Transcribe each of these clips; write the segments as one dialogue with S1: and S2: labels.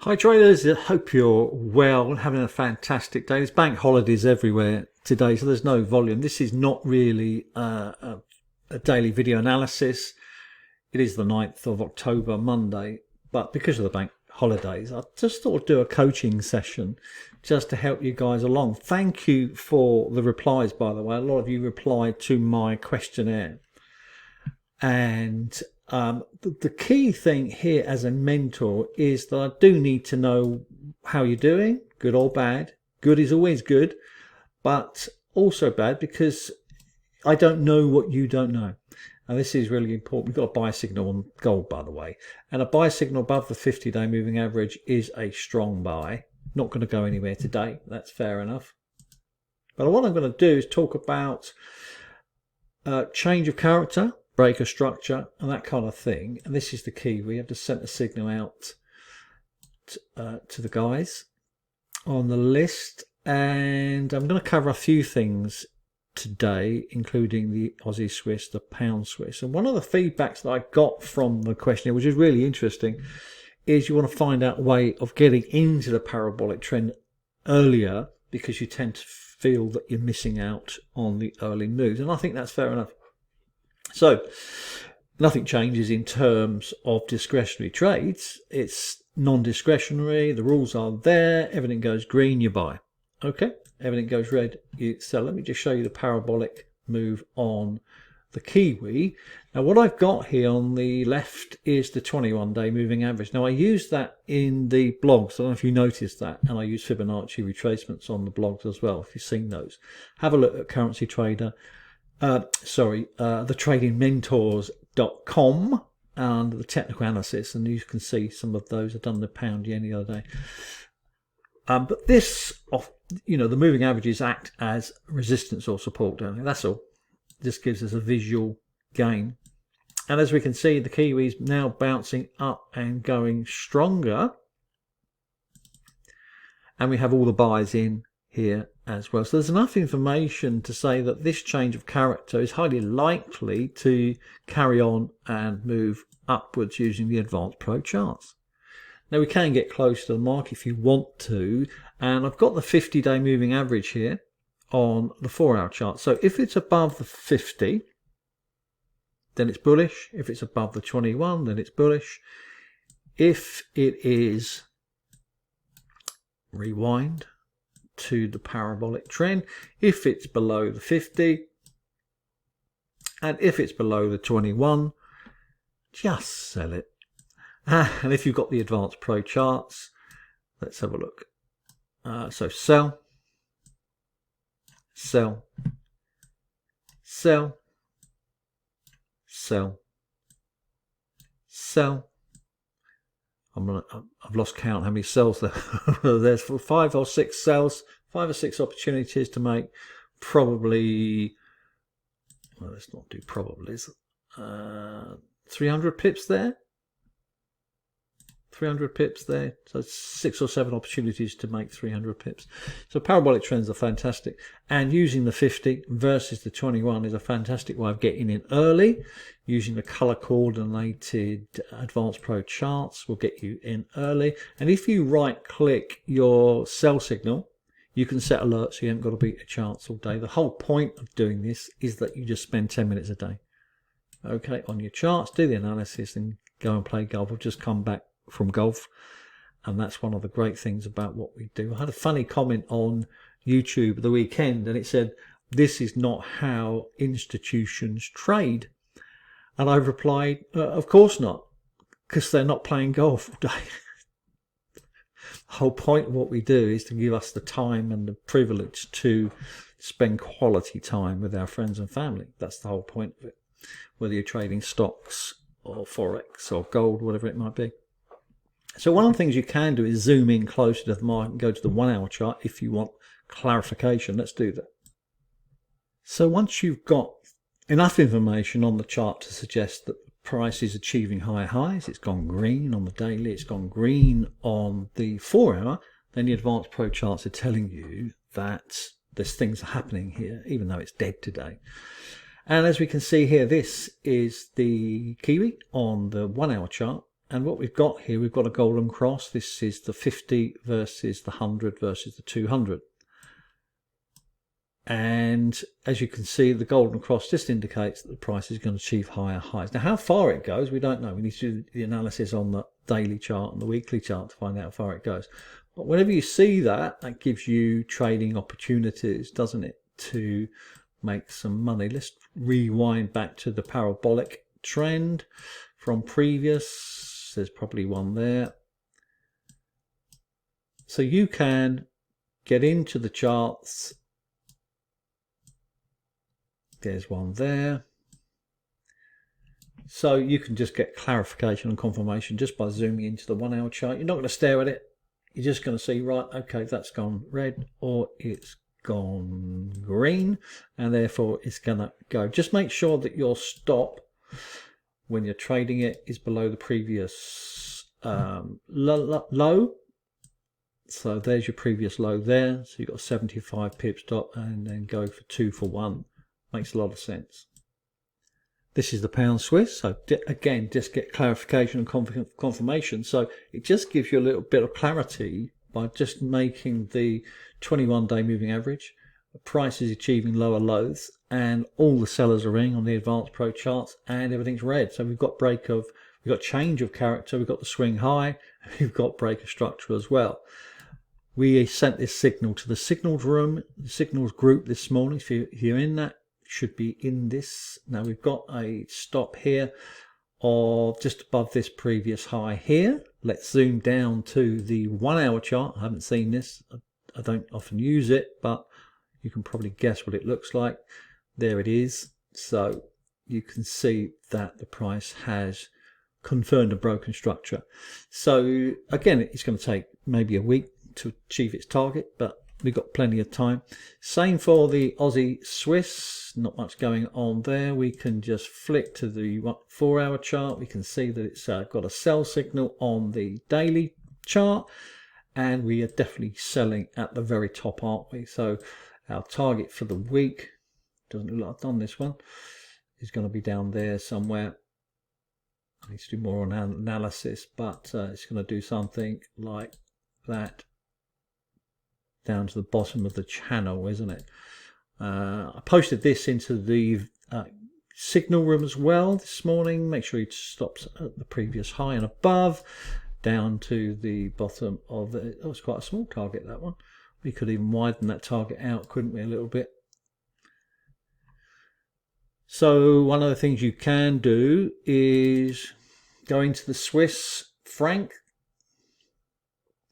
S1: Hi traders, I hope you're well, having a fantastic day. There's bank holidays everywhere today, so there's no volume. This is not really a daily video analysis. It is the 9th of October, Monday, but because of the bank holidays, I just thought I'd do a coaching session just to help you guys along. Thank you for the replies, by the way. A lot of you replied to my questionnaire. And the key thing here as a mentor is that I do need to know how you're doing, good or bad. Good is always good, but also bad because I don't know what you don't know. And this is really important. We've got a buy signal on gold, by the way. And a buy signal above the 50-day moving average is a strong buy. Not going to go anywhere today. That's fair enough. But what I'm going to do is talk about change of character, break of structure, and that kind of thing. And this is the key. We have to send a signal out to the guys on the list. And I'm going to cover a few things today, including the Aussie Swiss, the pound Swiss. And one of the feedbacks that I got from the questionnaire, which is really interesting, is you want to find out a way of getting into the parabolic trend earlier because you tend to feel that you're missing out on the early moves. And I think that's fair enough. So nothing changes in terms of discretionary trades. It's non-discretionary. The rules are there. Everything goes green, you buy. Okay. Everything goes red, you sell. Let me just show you the parabolic move on the Kiwi. Now what I've got here on the left is the 21-day moving average. Now I use that in the blogs. I don't know if you noticed that. And I use Fibonacci retracements on the blogs as well, if you've seen those. Have a look at Currency Trader. The tradingmentors.com and the technical analysis, and you can see some of those. I've done the pound yen the other day. But this, the moving averages act as resistance or support, don't they? That's all. This gives us a visual gain. And as we can see, the Kiwi is now bouncing up and going stronger. And we have all the buys in here as well. So there's enough information to say that this change of character is highly likely to carry on and move upwards using the advanced pro charts. Now we can get close to the mark if you want to, and I've got the 50-day moving average here on the 4-hour chart. So if it's above the 50, then it's bullish. If it's above the 21, then it's bullish. If it is, rewind to the parabolic trend, if it's below the 50, and if it's below the 21, just sell it. And if you've got the advanced pro charts, let's have a look. So sell, sell, sell, sell, sell. I've lost count how many sells there. There's 5 or 6 sells, 5 or 6 opportunities to make. Probably, well, let's not do probably. 300 pips there. 300 pips there, so 6 or 7 opportunities to make 300 pips. So parabolic trends are fantastic, and using the 50 versus the 21 is a fantastic way of getting in early. Using the color coordinated advanced pro charts will get you in early. And if you right click your sell signal, you can set alerts, so you haven't got to beat the charts all day. The whole point of doing this is that you just spend 10 minutes a day, okay, on your charts, do the analysis, and go and play golf. I've just come back from golf, and that's one of the great things about what we do. I had a funny comment on YouTube the weekend, and it said, "This is not how institutions trade." And I replied, of course not, because they're not playing golf all day. The whole point of what we do is to give us the time and the privilege to spend quality time with our friends and family. That's the whole point of it, whether you're trading stocks or Forex or gold, whatever it might be. So one of the things you can do is zoom in closer to the market and go to the 1-hour chart if you want clarification. Let's do that. So once you've got enough information on the chart to suggest that the price is achieving higher highs, it's gone green on the daily, it's gone green on the 4-hour, then the advanced pro charts are telling you that there's things happening here, even though it's dead today. And as we can see here, this is the Kiwi on the 1-hour chart. And what we've got here, we've got a golden cross. This is the 50 versus the 100 versus the 200. And as you can see, the golden cross just indicates that the price is going to achieve higher highs. Now, how far it goes, we don't know. We need to do the analysis on the daily chart and the weekly chart to find out how far it goes. But whenever you see that, that gives you trading opportunities, doesn't it, to make some money. Let's rewind back to the parabolic trend from previous. There's probably one there. So you can get into the charts. There's one there. So you can just get clarification and confirmation just by zooming into the 1 hour chart. You're not going to stare at it. You're just going to see, right, okay, that's gone red or it's gone green, and therefore it's going to go. Just make sure that your stop when you're trading it is below the previous low. So there's your previous low there. So you've got 75 pip stop and then go for 2 for 1. Makes a lot of sense. This is the pound Swiss. So again, just get clarification and confirmation. So it just gives you a little bit of clarity by just making the 21-day moving average. The price is achieving lower lows and all the sellers are in on the advanced pro charts and everything's red. So we've got we've got change of character, we've got the swing high, we've got break of structure as well. We sent this signal to the signals room, the signals group this morning. If you're in that, should be in this. Now we've got a stop here of just above this previous high here. Let's zoom down to the 1 hour chart. I haven't seen this. I don't often use it, but you can probably guess what it looks like. There it is. So you can see that the price has confirmed a broken structure. So again, it's going to take maybe a week to achieve its target, but we've got plenty of time. Same for the Aussie Swiss, not much going on there. We can just flick to the 4 hour chart. We can see that it's got a sell signal on the daily chart, and we are definitely selling at the very top, aren't we? So our target for the week, doesn't look like I've done this one, is going to be down there somewhere. I need to do more on analysis, but it's going to do something like that down to the bottom of the channel, isn't it? I posted this into the signal room as well this morning. Make sure it stops at the previous high and above, down to the bottom of it. Oh, it's quite a small target, that one. We could even widen that target out, couldn't we, a little bit? So one of the things you can do is go into the Swiss franc,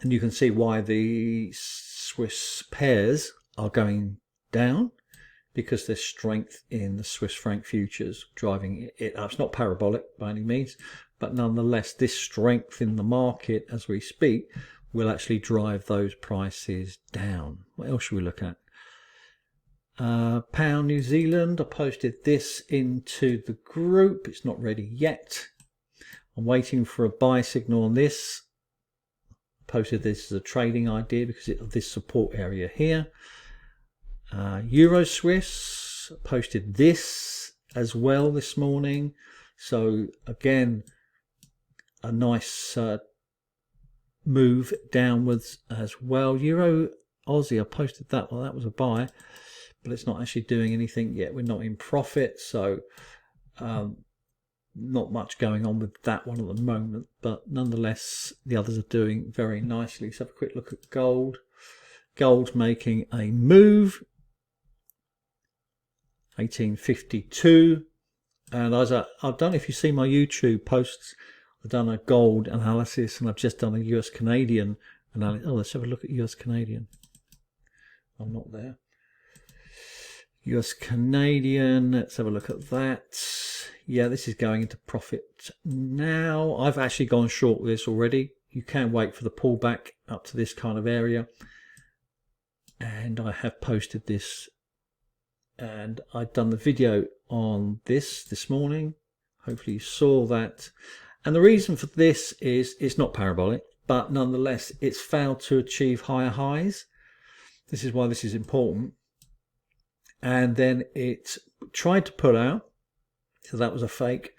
S1: and you can see why the Swiss pairs are going down, because there's strength in the Swiss franc futures driving it up. It's not parabolic by any means, but nonetheless this strength in the market as we speak will actually drive those prices down. What else should we look at? Pound New Zealand, I posted this into the group. It's not ready yet. I'm waiting for a buy signal on this. Posted this as a trading idea because of this support area here. Euro Swiss, posted this as well this morning. So again, a nice move downwards as well. Euro Aussie, I posted that. Well, that was a buy, but it's not actually doing anything yet. We're not in profit, so not much going on with that one at the moment, but nonetheless the others are doing very nicely. Let's have a quick look at gold. Gold's making a move, 1852, and I don't know if you see my YouTube posts, I've done a gold analysis and I've just done a US Canadian analysis. Oh, let's have a look at US Canadian. I'm not there. US Canadian, let's have a look at that. Yeah, this is going into profit now. I've actually gone short with this already. You can wait for the pullback up to this kind of area, and I have posted this, and I've done the video on this morning. Hopefully you saw that. And the reason for this is it's not parabolic, but nonetheless it's failed to achieve higher highs. This is why this is important. And then it tried to pull out, so that was a fake,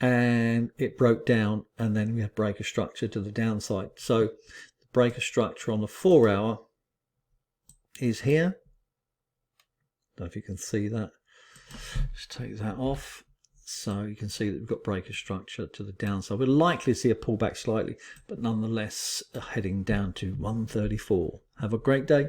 S1: and it broke down, and then we had breaker structure to the downside. So the breaker structure on the 4 hour is here. Don't know if you can see that. Let's take that off. So you can see that we've got breaker structure to the downside. We're likely to see a pullback slightly, but nonetheless heading down to 134. Have a great day.